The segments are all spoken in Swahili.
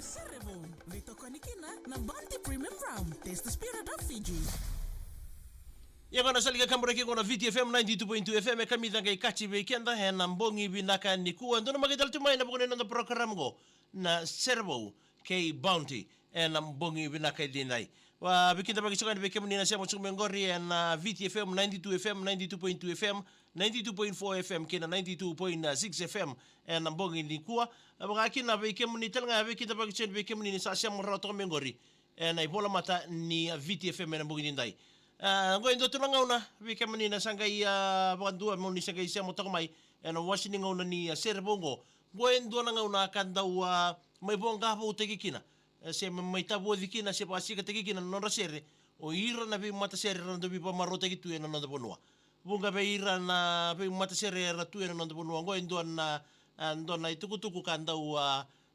Sere Vou, voqa-voutaki kina na Bounty Premium Rum. Taste the spirit of Fiji. Yagona salika kamburaki kona VTFM 92.2 FM kami danga ikachi bekianda hena mbongi binaka nikuwa ndono magidal tumai na bukone na parokaramu go na Sere Vou kay Bounty na mbongi binaka dinai wa bikinda bagisokani bekem ni na sema chumengori na VTFM 92 FM 92.2 FM 92.4 FM kina 92.6 FM na mbongi nikuwa bakina bekem ni telanga bekinda bagisokani bekem ni sa sema roto mengori na ibola mata ni VTFM na mbongi ndai ngoindo tunanga una wike manina sangai vanua moni sangai sia motakomai ena washing ngauna ni Sere Vou ngoindo nanga una kanda mai bonga voqa-voutaki kina se mai tabu dikina se pasika tekikina nodra sere o ira na vei-matasere rando vi pamarota ki tu ena noda vanua bunga be ira na vei-matasere ratu ena noda vanua ngoindo na ndona itukutuku kanda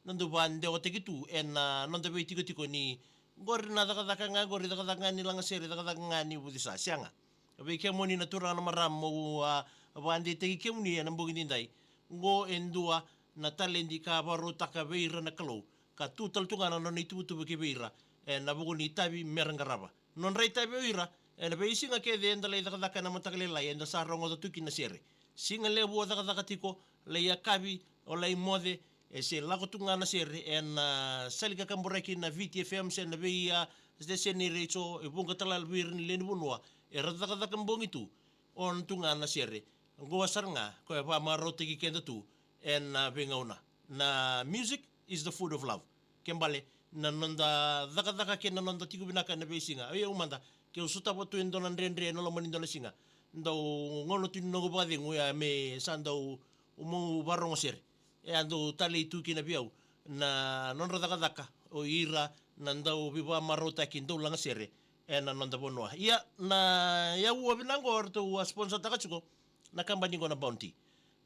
nando bande o tekitu ena noda vei tiko ni gori na daka gori daka ni langa sere daka ngani budisa sianga be kemoni na turana maramo bande teki kemuni na mbogini ndai ngo endua na talendi ka barota ka beira na kalo ka tutal tungana no ni tutu ke beira na buguni tabi merangaraba non rei tabi beira na be singa ke de ndale daka na matakale la enda sarongo do tuki na sere singa le bo daka tiko le yakabi o le mode se lago tungana sere salika kamburaki na VTFM se na beia se seni recho e bunga talal bir ni len bunua radaka mbongi tu on tungana sere go sarnga ko pa marote ki kenda tu bengauna na music is the food of love kembale na nonda daka ke na nonda tiku binaka na besinga ay umanda ke usuta botu endona ndre no lo manindo na singa ndo ngono tin no go bade nguya me sando umo barongo sere ando tali tu kina biau na non daka o ira nandau viva marotaki ndau langa sere ena nonda vanua. Ia na ia ua vinango orto ua sponsor takachuko na kambani ngona bounty.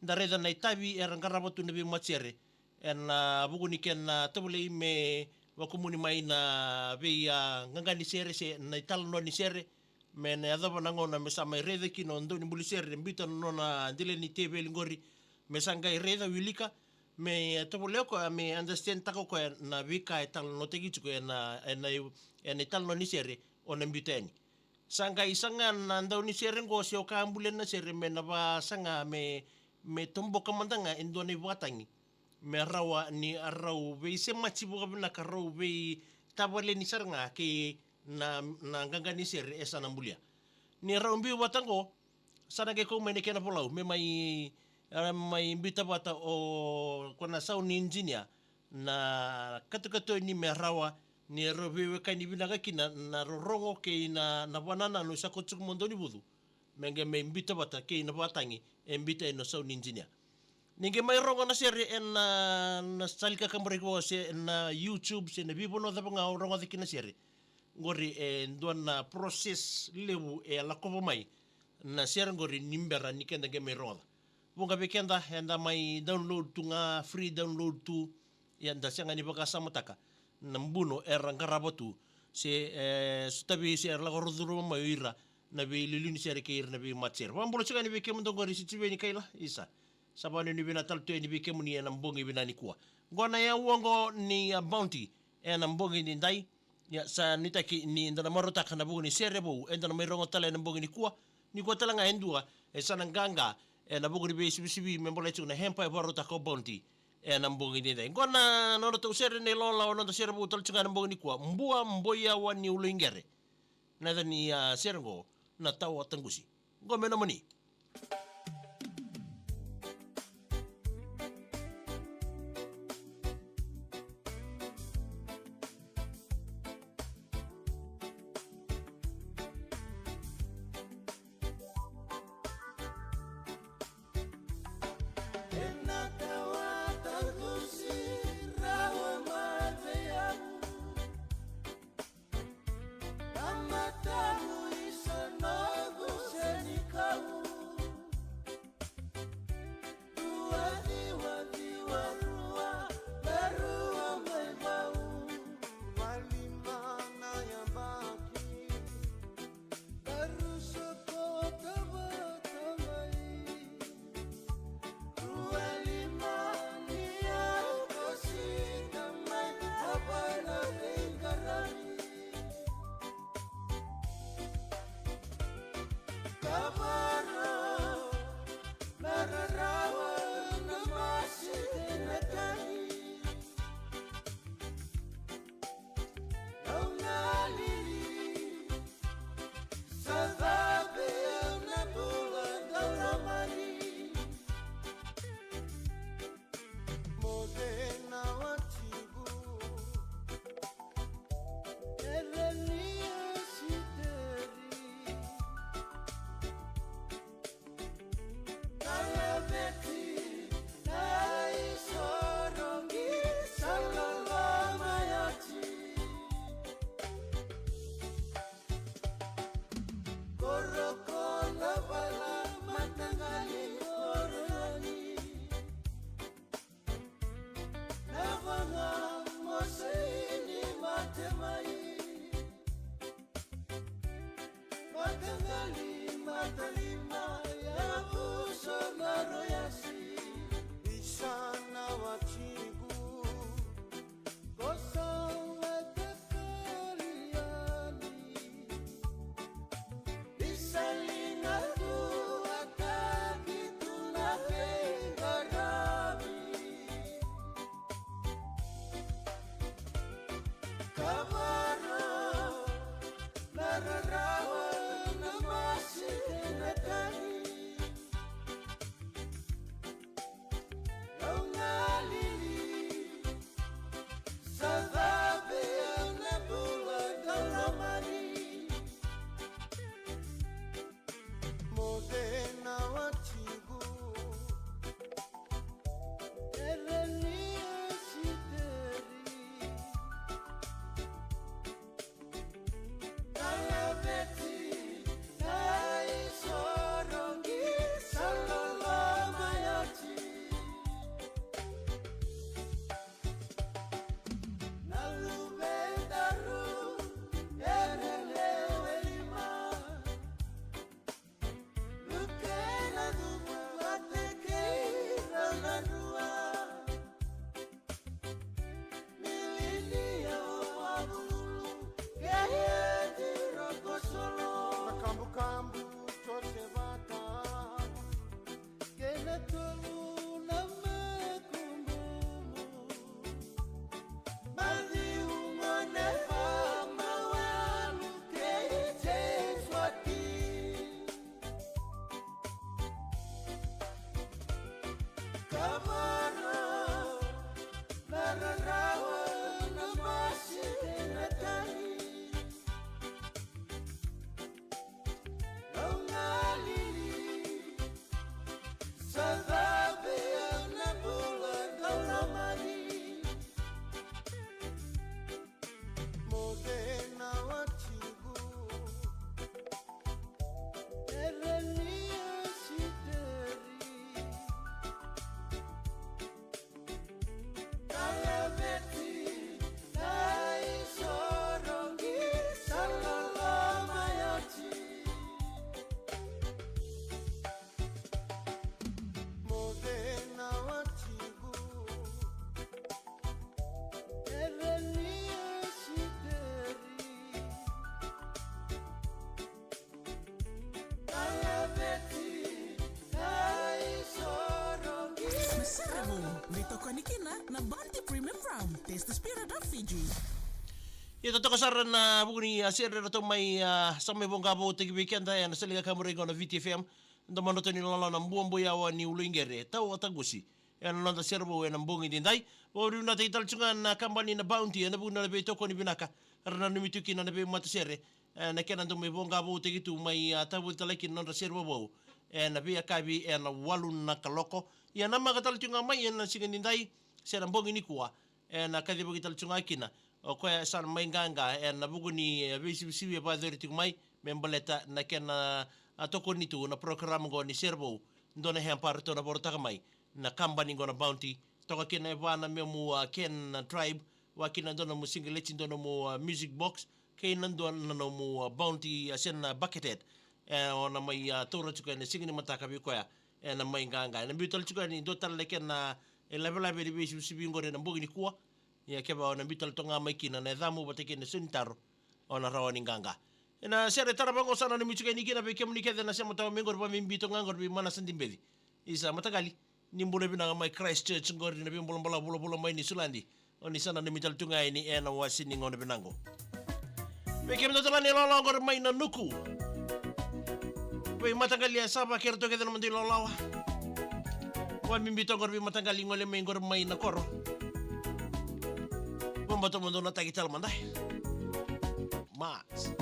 Ndareda na itavi erangarabatu na vei-matasere ena vuguni ken tabulei me wakumuni mai na vei ngangani sere se na italo no ni sere me na adava nangona me sama reda kino ndo ni buli sere mbita no na dile ni tebe lingori me sanga reda wilika me tabuleo ko me understand tako ko na vika italo no tegichuko ena italo no ni sere ona mbitani sanga isanga na ndo ni sere ngo se o kambule na sere me na ba sanga me tombo kamandanga endo ni vatangi me rawa ni arau vei se machi buka bina karau vei tabale ni saranga ke na ngangani sere esa nambulia ni rau mbi watango sana ke ko mene kena polau me mai mbita bata o kona sound engineer na katu ni me rawa ni rovewe kani bina kina na rongo ke na banana no sakotsuk mondoni budu menge me mbita bata ke na batangi mbita no sound engineer ninge mai rongo na sere na salika kambre ko se na YouTube se na bibo no da nga rongo de kina sere ngori ndona process lewu la ko mai na sere ngori nimbera nikenda ge mai rongo bunga bekenda enda mai download tunga free download tu yanda senga ni baka samotaka nambuno rangarabatu se stabi se la goruduru mai ira na be liluni sere ke ira na be matser wambulo changa ni be kemundo ngori sichibeni kaila isa sabani ni bina talte ni bike muni ena mbongi bina ni kuwa ngona ya uongo ni bounty ena mbongi ni ndai ya sa nitaki ni ndana marota kana bugu ni Sere Vou enda na merongo tala ena mbongi ni kuwa tala nga endua sana nganga ena bugu ni besibi membola chu na hempa barota ko bounty ena mbongi ni ndai ngona nono to sere ne lola ono to Sere Vou tal chunga mbongi ni kuwa mbua mboya wani ulingere na ni serengo na tawa tangusi ngomena moni Sere Vou, voqa-voutaki kina na bounty premium rum. Taste the spirit of Fiji. Ito to kasaran na buguni Sere to may sa may voqa-voutaki weekend ay na saliga kamurigo na VTFM. Ndo manoto ni lolo na mbuambuyawa ni ulingere tau atagusi. Yan nonda Sere Vou na mbungi dindai. Wori na tital chunga na kambani na bounty na buguna na beto ko ni binaka. Arna numituki na vei-matasere. Na kena ndo may voqa-voutaki tu may tabu talakin nonda Sere Vou. Na veiqaravi na walun na kaloko. Ya nama katal chunga mai na singendindai sera mbongi ni kuwa na kadhibu kital chunga kina o kwa san mai nganga na buguni visi ba dori tu mai membaleta na kena atoko ni tu na parokaramu go ni Sere Vou ndona hempar to na borta mai na kambani go na bounty toka kena bana memu ken tribe wa kina ndona mu single lechi ndona mu music box kena ndona no mu bounty sen buckethead ona mai tora chuka na singini mataka bi kwa na mai nganga na bital chuka ni dotal leken na level abi bi sibi ngore na mbogi ni kuwa ya keba na bital tonga mai kina na damu bateke na sentaro ona rawani nganga na sere tarabango sana ni michuka ni kina be kemni kede na sema taw mengor ba mimbito ngangor bi mana sandimbeli isa matagali ni mbole bi na mai Christchurch ngori na bi mbolo mbolo mai ni Sulandi oni sana ni mital tunga ini na wasini ngone benango be kemno talani lolo ngor mai na nuku vei-matasere saba kerto keda naman dilo lawa. Wa mimbito ngor vei-matasere ngole may ngor may na koro. Bumbato mo na tagital manday. Mas.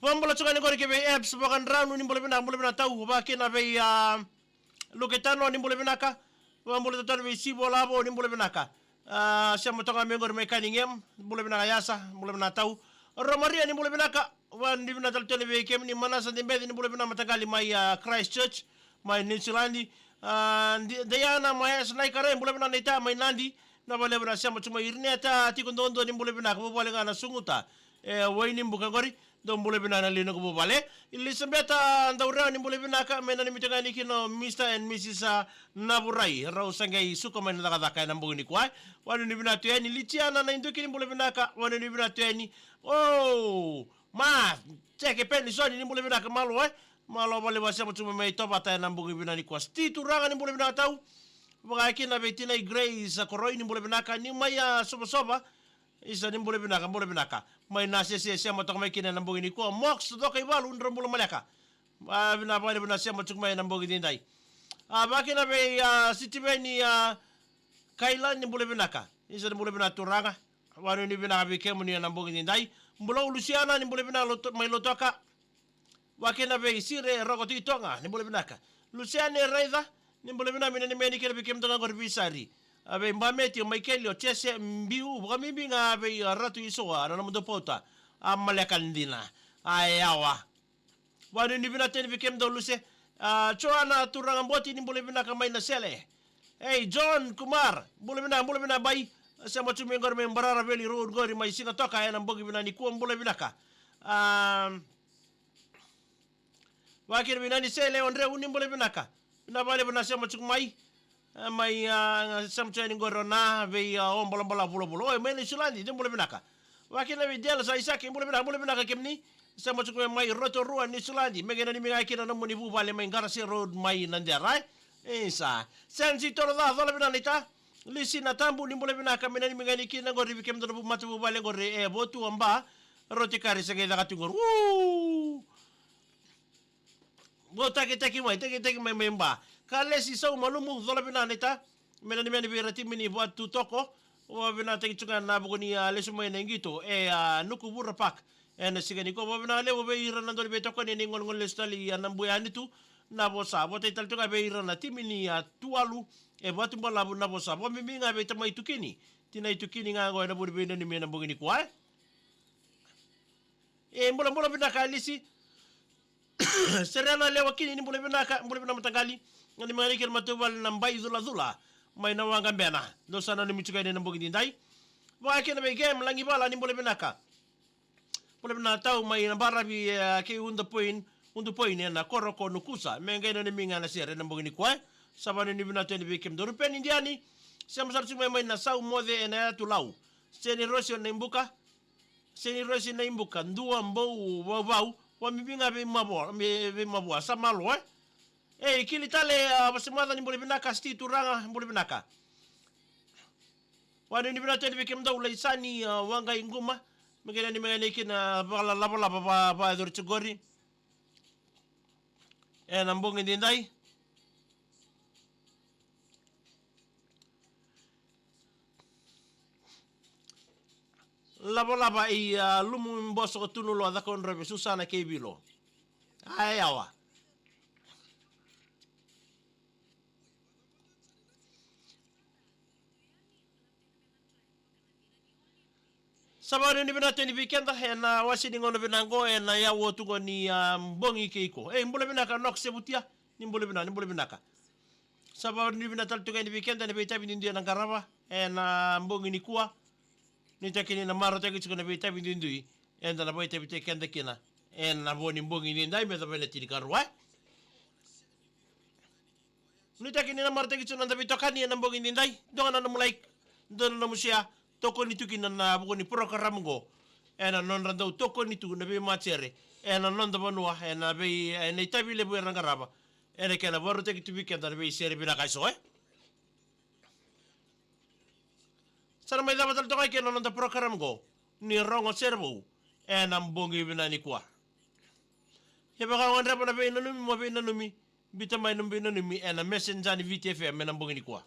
Vambula tsukani ngori ke vei apps bakan ranu ni mbole bina tau ba kina vei loketano ni mbole binaka. Vambula tatano vei sibo labo ni mbole binaka. Siamo tonga mengor mekaningem mbole binaka yasa mbole bina tau. Romaria ni mbole binaka. Wan ni bina taltone vei kem ni manasa ni mbedi ni mbole bina matagali mai Christchurch mai New Zealand. Diana mai snaikare mbole bina nita mai Nandi. Na bale bina siamo cuma irneta tikondondo ni mbole binaka bobale ngana sunguta. Waini mbuka ngori do mbole binana lino ko bale Elisabeth ndaura ni mbole binaka mena ni mitangani kino Mr and Mrs Naburai rau sangai suka mena daga na mbuni kwa wanu ni binatu yani lichiana na induki ni mbole binaka wanu ni binatu yani oh ma cheke peni soni ni mbole binaka malo malo bale wasa mtu mai toba ta na mbuni binani kwa stitu ranga ni mbole binaka tau baka kina betina Grace koroi ni mbole binaka ni maya soba isa ni mbole binaka mai nasi sia matok mai kina nambong ini ko mox do kay balu ndrombolo malaka bina pa bina sia matok mai nambong ini dai baki na be sitibeni kailan ni mbole binaka isa ni mbole binaka turanga wanu ni binaka be kemu ni nambong ini dai mbulo Luciana ni mbole binaka mai lotoka waki na be Sere rogoti tonga ni mbole binaka Luciana Raida ni mbole binaka ni meni kele be kemu tonga gorbisari abe mbameti Michael o chese mbiu bukami nga abe ratu isoa na namundo pota amalekan dina ayawa wanu ni bina teni bikem do luse choana turang mboti ni bole bina kamay na sele hey John Kumar bole bina bay sa mo chumengor me mbarara veli road gori may singa toka yan ang bogi bina ni kuam bole bina ka wakir bina ni sele onre unim bole bina ka bina bale bina sa mo chumay mai samchani gorona vei ombola bulo oi meni sulandi de mbole binaka wakina vi dela sa isaki mbole binaka kemni sama chukwe mai roto rua ni sulandi megena ni minga kina no muni vale mai garasi road mai nandera esa sensi toro da dola binanita lisina tambu ni mbole binaka mena ni minga ni kina gori bikem do matu vale gori botu amba roti kari sege da katungor taki mai memba kale si sau malumu zola binanita mena ni mena birati mini buat tu toko wa binata kichunga na bugoni lesu mai nengito nuku burra pak na sigani ko bina le be ira na do be toko ni ngol lestali anambu ya nitu na bosa bote tal tunga be ira na timini tualu batu balabu na bosa bo miminga be tamai tukini tina itukini nga go na buri be ni mena bugoni kwa mbola binaka lisi serena lewa kini ni mbola binaka matagali ngani mari ker matubal nambai zula mai na wanga bena do sana ni michuga ni nambogi dindai wa ke na be game langi bala ni mbola binaka tau mai na barabi ke undu point na koroko nukusa mengena ni minga na sere nambogi ni kwa sabani ni binata ni bekem do rupen indiani samsar mai na sau mode na tulau seni rosi na imbuka ndua mbou vovou wa mibinga be mabo samalo kili tale basimada ni mbole binaka sti turanga mbole binaka wani ni binata ni bekem daula isani wanga inguma mengena ni mengena kina bala laba ba dor chugori nambongi dindai laba lumu mboso tunulo da konrebe Susana Kebilo ayawa sabari ni binata ni weekenda na wasini ngono binango na ya wotu go ni mbongi keiko mbole binaka nokse butia ni mbole binaka sabari ni binata tuga ni weekenda ni betabi ni ndia na garaba na mbongi ni kuwa ni takini na maro taki chukuna betabi ni ndui na betabi tekenda kina na boni mbongi ni ndai meta bele tiri karwa ni takini na maro taki chukuna ndabi tokani na mbongi ni ndai dona na mulai dona na musia toko ni tukina na bukoni parokaramu go non randa toko ni tu na vei-matasere non da vanua na vei nei tabi le buera ngaraba kena baru te kitu weekend na vei Sere bina kaiso sana mai dapat tokai kena non da parokaramu go ni rongo Sere Vou na mbongi bina ni kwa heba ka wandra na vei nanumi mo vei nanumi bita mai numbi nanumi na messenger ni VTFM na mbongi ni kwa